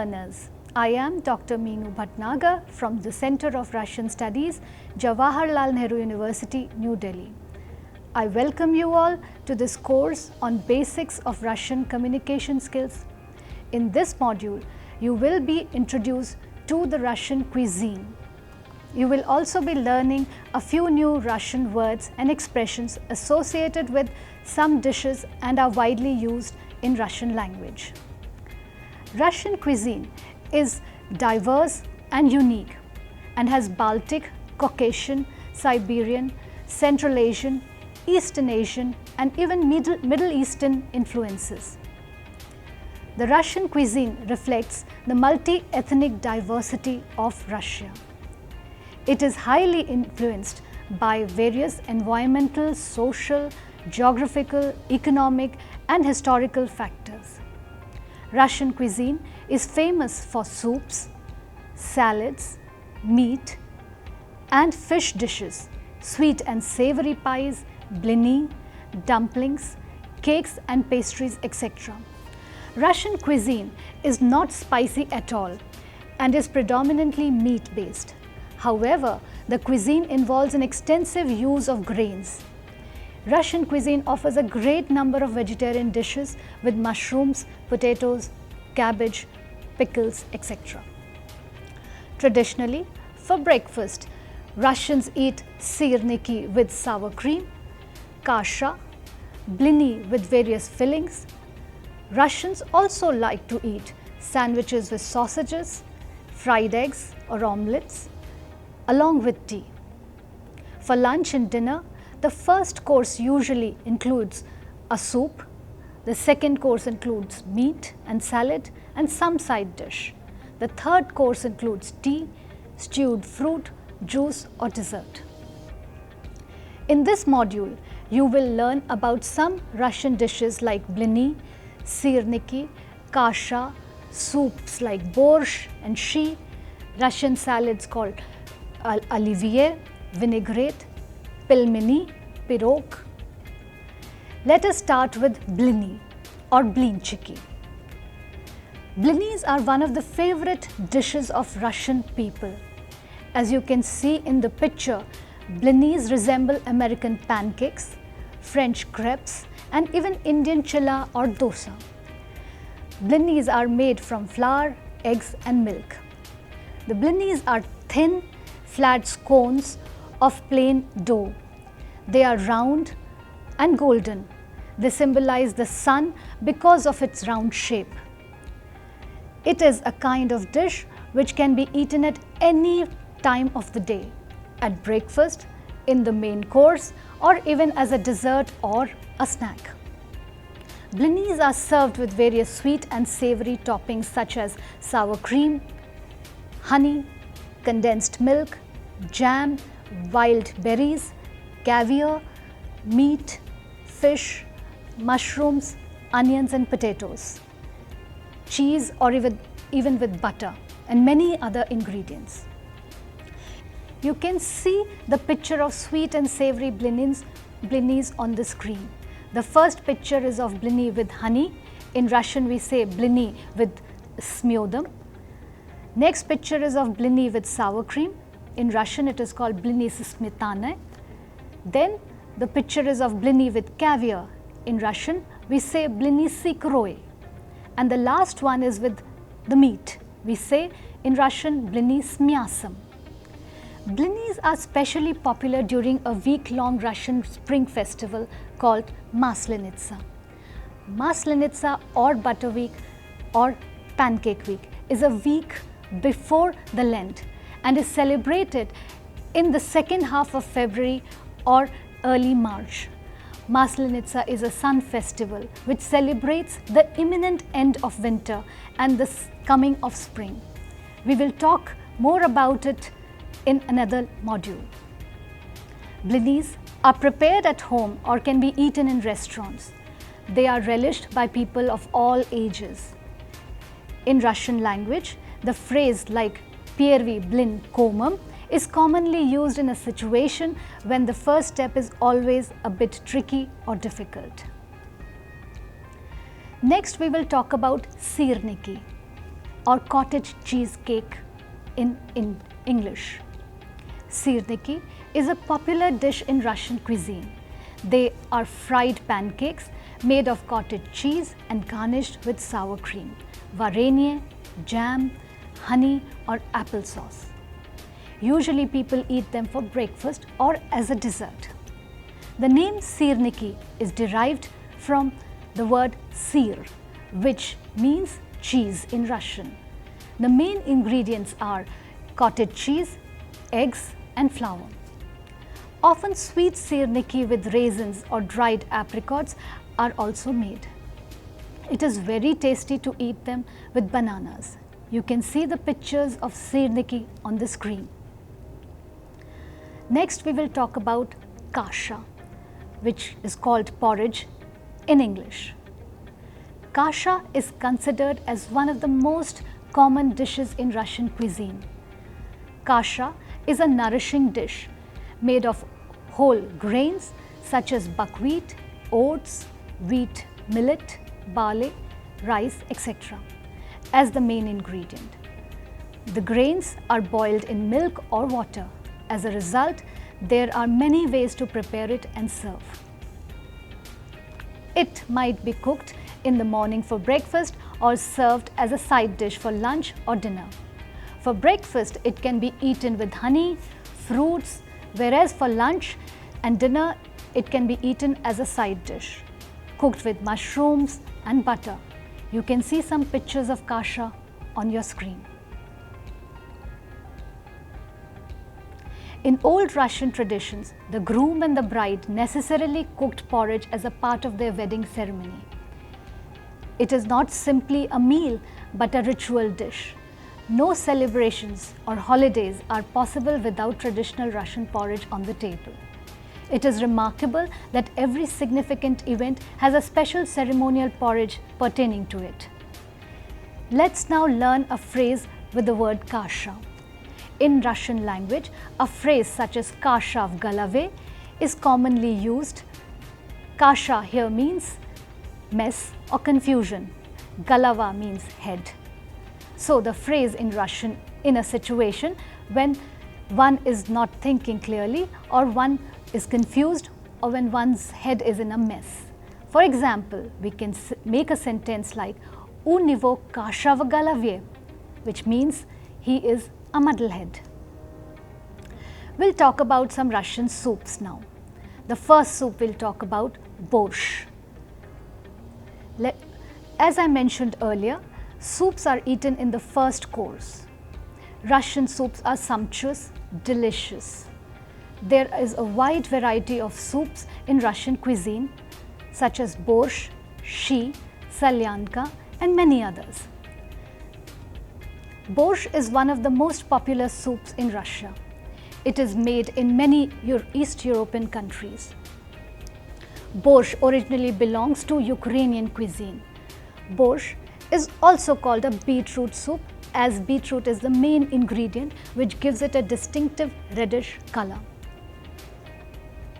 learners, I am Dr. Meenu Bhatnagar from the Center of Russian Studies, Jawaharlal Nehru University, New Delhi. I welcome you all to this course on basics of Russian communication skills. In this module, you will be introduced to the Russian cuisine. You will also be learning a few new Russian words and expressions associated with some dishes and are widely used in Russian language. Russian cuisine is diverse and unique and has Baltic, Caucasian, Siberian, Central Asian, Eastern Asian and even Middle Eastern influences. The Russian cuisine reflects the multi-ethnic diversity of Russia. It is highly influenced by various environmental, social, geographical, economic and historical factors. Russian cuisine is famous for soups, salads, meat and fish dishes, sweet and savory pies, blini, dumplings, cakes and pastries, etc. Russian cuisine is not spicy at all and is predominantly meat-based. However, the cuisine involves an extensive use of grains. Russian cuisine offers a great number of vegetarian dishes with mushrooms, potatoes, cabbage, pickles, etc. Traditionally, for breakfast, Russians eat sirniki with sour cream, kasha, blini with various fillings. Russians also like to eat sandwiches with sausages, fried eggs or omelets, along with tea. For lunch and dinner, the first course usually includes a soup, the second course includes meat and salad and some side dish. The third course includes tea, stewed fruit, juice or dessert. In this module, you will learn about some Russian dishes like blini, sirniki, kasha, soups like borscht and shi, Russian salads called olivier, vinaigrette, pelmeni, pirog. Let us start with blini or blinchiki. Blinis are one of the favorite dishes of Russian people. As you can see in the picture, blinis resemble American pancakes, French crepes and even Indian chilla or dosa. Blinis are made from flour, eggs and milk. The blinis are thin, flat scones of plain dough. They are round and golden. They symbolize the sun because of its round shape. It is a kind of dish which can be eaten at any time of the day, at breakfast, in the main course or even as a dessert or a snack. Blinis are served with various sweet and savory toppings such as sour cream, honey, condensed milk, jam, wild berries, caviar, meat, fish, mushrooms, onions and potatoes, cheese or even with butter and many other ingredients. You can see the picture of sweet and savory blinis on the screen. The first picture is of blini with honey. In Russian we say blini with smyodom. Next picture is of blini with sour cream. In Russian it is called blini s smetana. Then the picture is of blini with caviar. In Russian we say blini s ikroy. And the last one is with the meat. We say in Russian blini s myasam. Blinis are especially popular during a week-long Russian spring festival called Maslenitsa. Maslenitsa or Butter Week or Pancake Week is a week before the Lent and is celebrated in the second half of February or early March. Maslenitsa is a sun festival which celebrates the imminent end of winter and the coming of spring. We will talk more about it in another module. Blinis are prepared at home or can be eaten in restaurants. They are relished by people of all ages. In Russian language, the phrase like "Первый blin komam" is commonly used in a situation when the first step is always a bit tricky or difficult. Next, we will talk about sirniki. or cottage cheese cake in English. Sirniki is a popular dish in Russian cuisine. They are fried pancakes made of cottage cheese and garnished with sour cream, varenye, jam, honey or applesauce. Usually people eat them for breakfast or as a dessert. The name Sirniki is derived from the word sir, which means cheese in Russian. The main ingredients are cottage cheese, eggs and flour. Often sweet sirniki with raisins or dried apricots are also made. It is very tasty to eat them with bananas. You can see the pictures of sirniki on the screen. Next we will talk about kasha, which is called porridge in English. Kasha is considered as one of the most common dishes in Russian cuisine. Kasha is a nourishing dish made of whole grains such as buckwheat, oats, wheat, millet, barley, rice, etc. as the main ingredient. The grains are boiled in milk or water. As a result, there are many ways to prepare it and serve. It might be cooked in the morning for breakfast or served as a side dish for lunch or dinner. For breakfast, it can be eaten with honey, fruits, whereas for lunch and dinner, it can be eaten as a side dish, cooked with mushrooms and butter. You can see some pictures of kasha on your screen. In old Russian traditions, the groom and the bride necessarily cooked porridge as a part of their wedding ceremony. It is not simply a meal, but a ritual dish. No celebrations or holidays are possible without traditional Russian porridge on the table. It is remarkable that every significant event has a special ceremonial porridge pertaining to it. Let's now learn a phrase with the word kasha. In Russian language, a phrase such as kasha v galave is commonly used. Kasha here means mess or confusion. Galava means head. So the phrase in Russian in a situation when one is not thinking clearly or one is confused or when one's head is in a mess. For example, we can make a sentence like U nivo kasha v galave, which means he is a muddlehead. We'll talk about some Russian soups now. The first soup we'll talk about borscht. As I mentioned earlier, soups are eaten in the first course. Russian soups are sumptuous, delicious. There is a wide variety of soups in Russian cuisine such as borscht, shi, salyanka and many others. Borscht is one of the most popular soups in Russia. It is made in many East European countries. Borscht originally belongs to Ukrainian cuisine. Borscht is also called a beetroot soup as beetroot is the main ingredient which gives it a distinctive reddish color.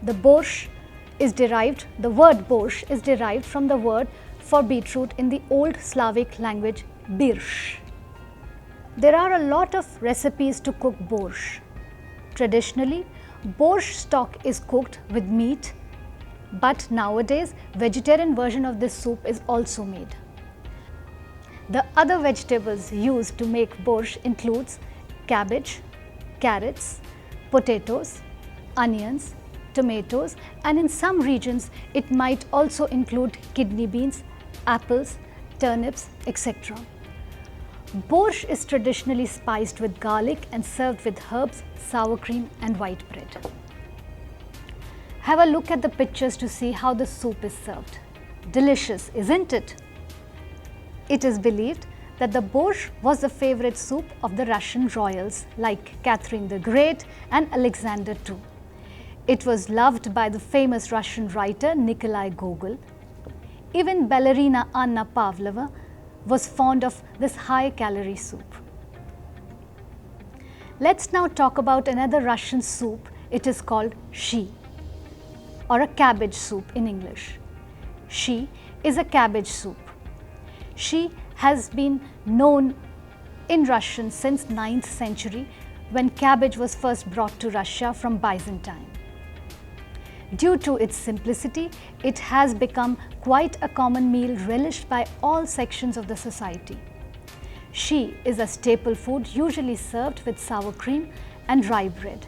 The word borscht is derived from the word for beetroot in the old Slavic language birch. There are a lot of recipes to cook borscht. Traditionally, borscht stock is cooked with meat, but nowadays vegetarian version of this soup is also made. The other vegetables used to make borscht includes cabbage, carrots, potatoes, onions, tomatoes, and in some regions it might also include kidney beans, apples, turnips, etc. Borscht is traditionally spiced with garlic and served with herbs, sour cream and white bread. Have a look at the pictures to see how the soup is served. Delicious, isn't it? It is believed that the borscht was the favorite soup of the Russian royals like Catherine the Great and Alexander II. It was loved by the famous Russian writer Nikolai Gogol. Even ballerina Anna Pavlova was fond of this high-calorie soup. Let's now talk about another Russian soup. It is called shi, or a cabbage soup in English. Shi is a cabbage soup. Shi has been known in Russian since 9th century when cabbage was first brought to Russia from Byzantine. Due to its simplicity, it has become quite a common meal relished by all sections of the society. She is a staple food usually served with sour cream and rye bread.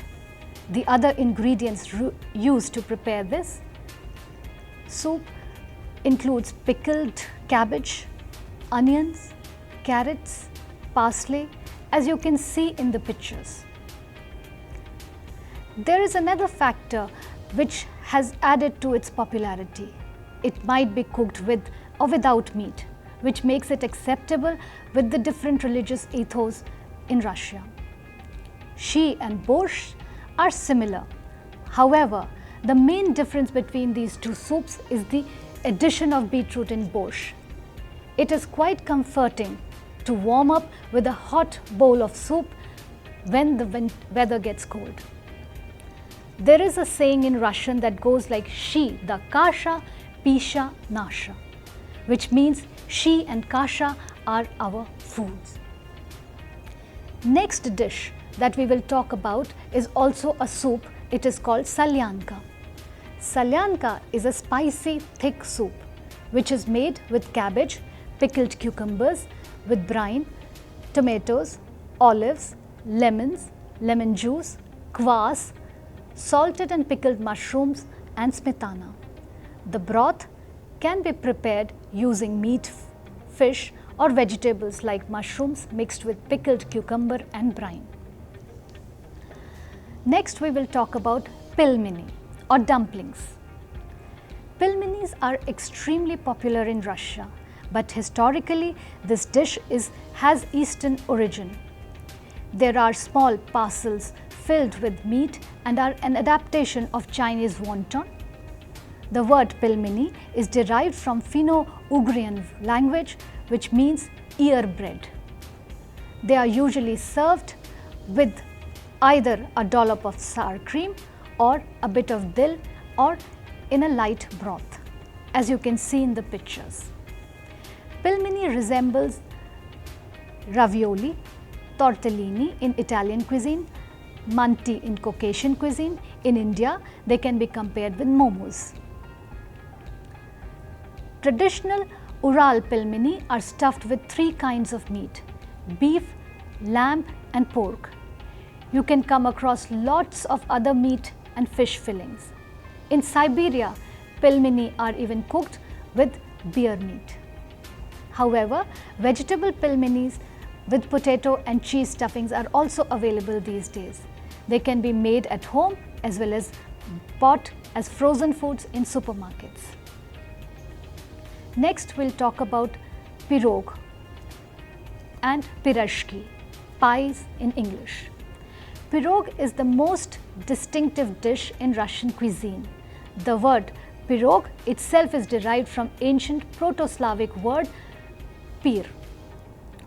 The other ingredients used to prepare this soup includes pickled cabbage, onions, carrots, parsley, as you can see in the pictures. There is another factor which has added to its popularity. It might be cooked with or without meat, which makes it acceptable with the different religious ethos in Russia. She and borscht are similar. However, the main difference between these two soups is the addition of beetroot in borscht. It is quite comforting to warm up with a hot bowl of soup when the weather gets cold. There is a saying in Russian that goes like "She da kasha, pisha nasha," which means she and kasha are our foods. Next dish that we will talk about is also a soup. It is called salyanka. Salyanka is a spicy, thick soup which is made with cabbage, pickled cucumbers, with brine, tomatoes, olives, lemons, lemon juice, kvass, salted and pickled mushrooms and smetana. The broth can be prepared using meat, fish or vegetables like mushrooms mixed with pickled cucumber and brine. Next we will talk about pelmeni or dumplings. Pelmenis are extremely popular in Russia, but historically this dish has Eastern origin. There are small parcels filled with meat and are an adaptation of Chinese wonton. The word pelmeni is derived from Finno-Ugrian language, which means ear bread. They are usually served with either a dollop of sour cream or a bit of dill or in a light broth, as you can see in the pictures. Pelmeni resembles ravioli, tortellini in Italian cuisine, manti in Caucasian cuisine. In India, they can be compared with momos. Traditional Ural pelmeni are stuffed with 3 kinds of meat: beef, lamb and pork. You can come across lots of other meat and fish fillings. In Siberia, pelmeni are even cooked with bear meat. However, vegetable pelmenis with potato and cheese stuffings are also available these days. They can be made at home as well as bought as frozen foods in supermarkets. Next, we'll talk about pirog and pirashki, pies in English. Pirog is the most distinctive dish in Russian cuisine. The word pirog itself is derived from ancient Proto-Slavic word pir,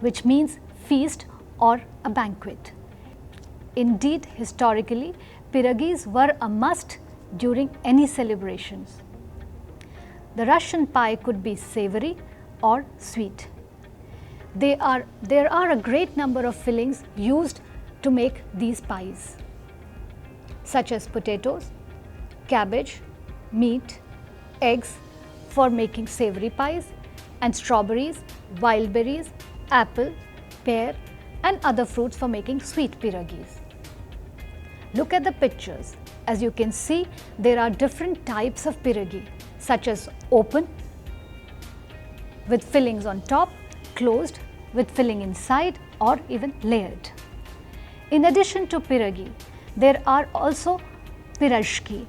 which means feast or a banquet. Indeed, historically, pierogies were a must during any celebrations. The Russian pie could be savory or sweet. There are a great number of fillings used to make these pies, such as potatoes, cabbage, meat, eggs for making savory pies, and strawberries, wild berries, apple, pear and other fruits for making sweet pierogies. Look at the pictures. As you can see, there are different types of pierogi, such as open with fillings on top, closed with filling inside, or even layered. In addition to pierogi, there are also pirashki.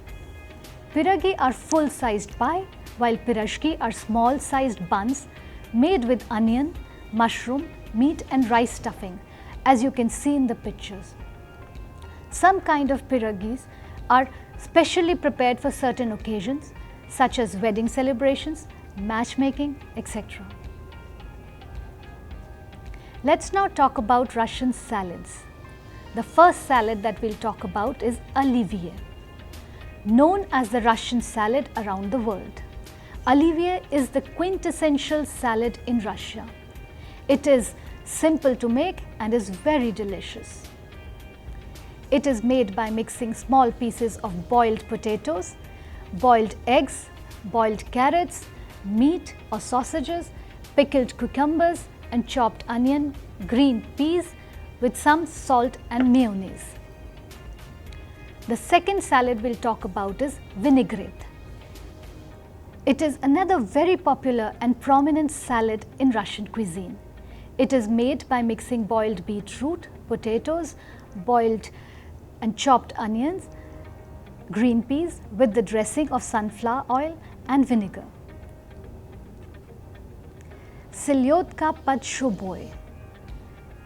Pierogi are full-sized pie, while pirashki are small-sized buns made with onion, mushroom, meat and rice stuffing, as you can see in the pictures. Some kind of pierogis are specially prepared for certain occasions, such as wedding celebrations, matchmaking, etc. Let's now talk about Russian salads. The first salad that we'll talk about is Olivier, known as the Russian salad around the world. Olivier is the quintessential salad in Russia. It is simple to make and is very delicious. It is made by mixing small pieces of boiled potatoes, boiled eggs, boiled carrots, meat or sausages, pickled cucumbers and chopped onion, green peas with some salt and mayonnaise. The second salad we'll talk about is vinaigrette. It is another very popular and prominent salad in Russian cuisine. It is made by mixing boiled beetroot, potatoes, boiled and chopped onions, green peas with the dressing of sunflower oil and vinegar. Selyotka pod shuboi.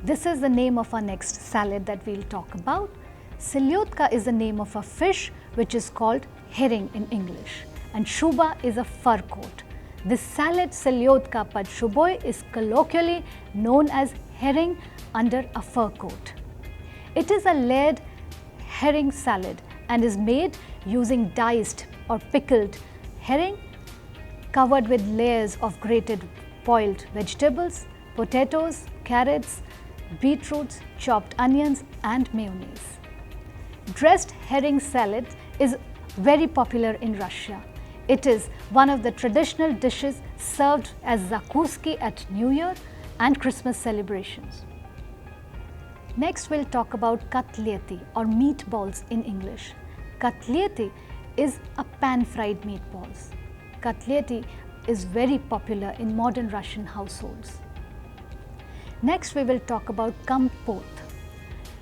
This is the name of our next salad that we'll talk about. Selyotka is the name of a fish which is called herring in English, and shuba is a fur coat. This salad, selyotka pod shuboi, is colloquially known as herring under a fur coat. It is a layered herring salad and is made using diced or pickled herring covered with layers of grated boiled vegetables, potatoes, carrots, beetroots, chopped onions and mayonnaise. Dressed herring salad is very popular in Russia. It is one of the traditional dishes served as zakuski at New Year and Christmas celebrations. Next we'll talk about katleti or meatballs in English. Katleti is a pan-fried meatballs. Katleti is very popular in modern Russian households. Next we will talk about kompot.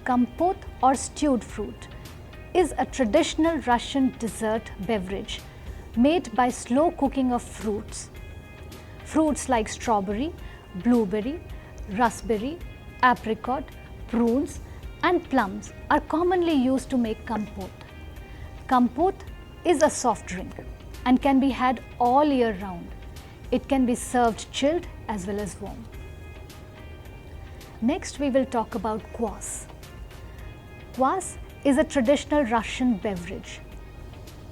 Kompot or stewed fruit is a traditional Russian dessert beverage made by slow cooking of fruits. Fruits like strawberry, blueberry, raspberry, apricot, prunes and plums are commonly used to make kompot. Kompot is a soft drink and can be had all year round. It can be served chilled as well as warm. Next we will talk about kvass. Kvass is a traditional Russian beverage.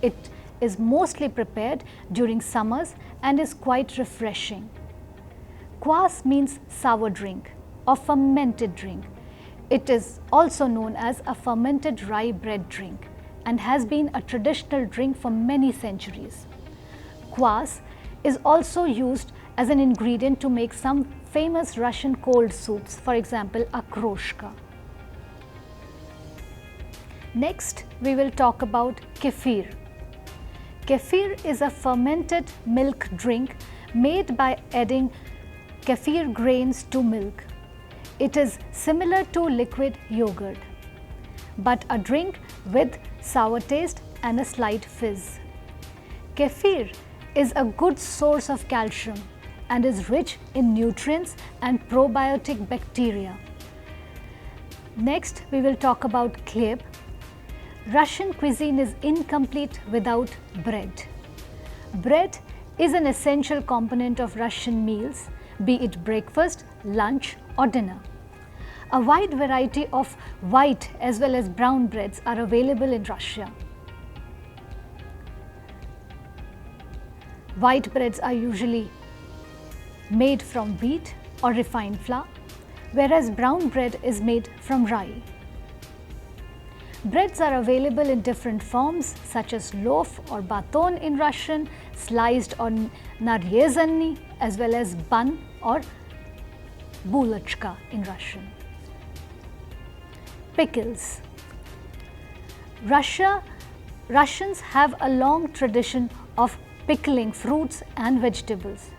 It is mostly prepared during summers and is quite refreshing. Kvass means sour drink or fermented drink. It is also known as a fermented rye bread drink and has been a traditional drink for many centuries. Kvass is also used as an ingredient to make some famous Russian cold soups, for example, akroshka. Next, we will talk about kefir. Kefir is a fermented milk drink made by adding kefir grains to milk. It is similar to liquid yogurt, but a drink with sour taste and a slight fizz. Kefir is a good source of calcium and is rich in nutrients and probiotic bacteria. Next, we will talk about khleb. Russian cuisine is incomplete without bread. Bread is an essential component of Russian meals, be it breakfast, lunch or dinner. A wide variety of white as well as brown breads are available in Russia. White breads are usually made from wheat or refined flour, whereas brown bread is made from rye. Breads are available in different forms such as loaf or baton in Russian, sliced or naryezhany, as well as bun or bulachka in Russian. Pickles. Russians have a long tradition of pickling fruits and vegetables.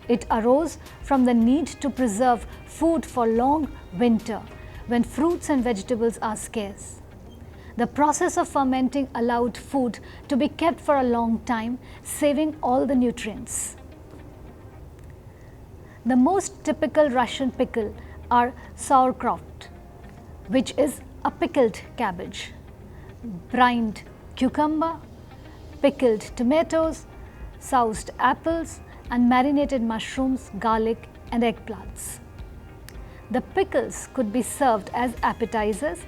It arose from the need to preserve food for long winter when fruits and vegetables are scarce. The process of fermenting allowed food to be kept for a long time, saving all the nutrients. The most typical Russian pickle are sauerkraut, which is a pickled cabbage, brined cucumber, pickled tomatoes, soused apples, and marinated mushrooms, garlic, and eggplants. The pickles could be served as appetizers,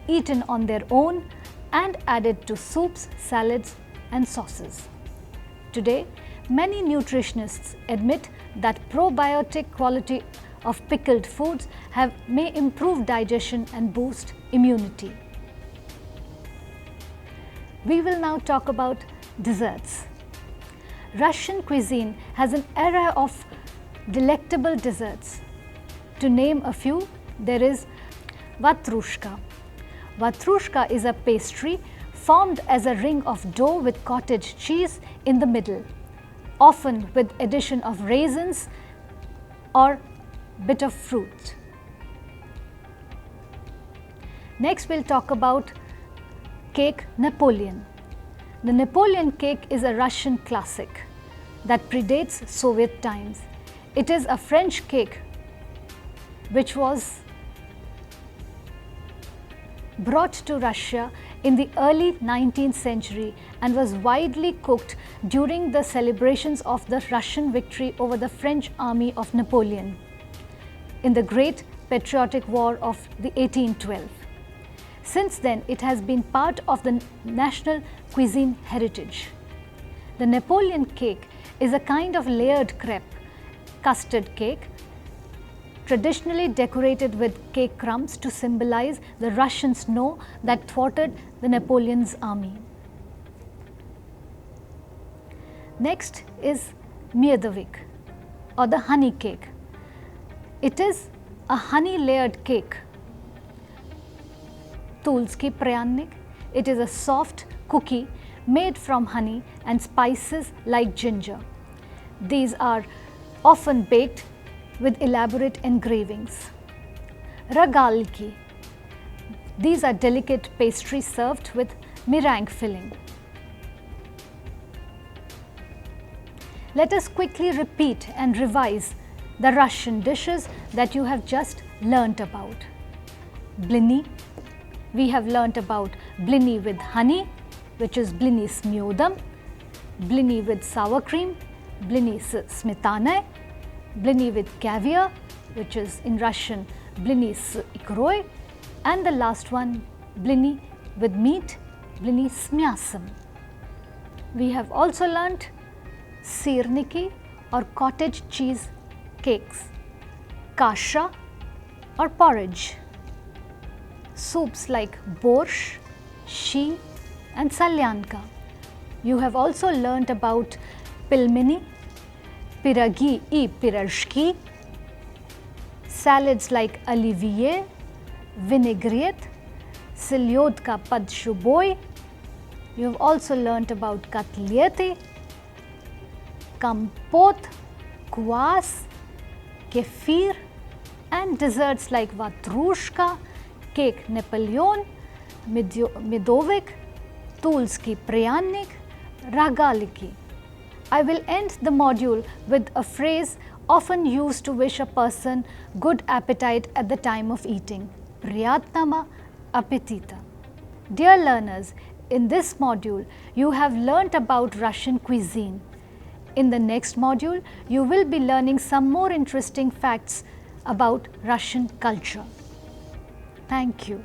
eaten on their own, and added to soups, salads, and sauces. Today, many nutritionists admit that probiotic quality of pickled foods may improve digestion and boost immunity. We will now talk about desserts. Russian cuisine has an array of delectable desserts. To name a few, there is vatrushka. Vatrushka is a pastry formed as a ring of dough with cottage cheese in the middle, often with addition of raisins or bit of fruit. Next we'll talk about cake Napoleon. The Napoleon cake is a Russian classic that predates Soviet times. It is a French cake which was brought to Russia in the early 19th century and was widely cooked during the celebrations of the Russian victory over the French army of Napoleon in the Great Patriotic War of the 1812. Since then, it has been part of the national cuisine heritage. The Napoleon cake is a kind of layered crepe, custard cake, traditionally decorated with cake crumbs to symbolize the Russian snow that thwarted the Napoleon's army. Next is Miedovik or the honey cake. It is a honey layered cake. Tulski pryanik. It is a soft cookie made from honey and spices like ginger. These are often baked with elaborate engravings. Ragalki. These are delicate pastries served with meringue filling. Let us quickly repeat and revise the Russian dishes that you have just learnt about. Blini. We have learnt about blini with honey, which is blini s myodam, blini with sour cream, blini s smetana, blini with caviar, which is in Russian blini s ikroy, and the last one blini with meat, blini s myasam. We have also learnt sirniki or cottage cheese cakes, kasha or porridge, soups like borscht, shi and salyanka. You have also learnt about pilmeni, piragi I pirashki, salads like olivier, vinaigrette, selyodka pod shuboy. You have also learnt about katlete, kompot, kvass, kefir, and desserts like vatrushka, cake Napoleon, Miedovik, Tulski pryanik, Ragaliki. I will end the module with a phrase often used to wish a person good appetite at the time of eating, Priyatnama appetita. Dear learners, in this module, you have learnt about Russian cuisine. In the next module, you will be learning some more interesting facts about Russian culture. Thank you.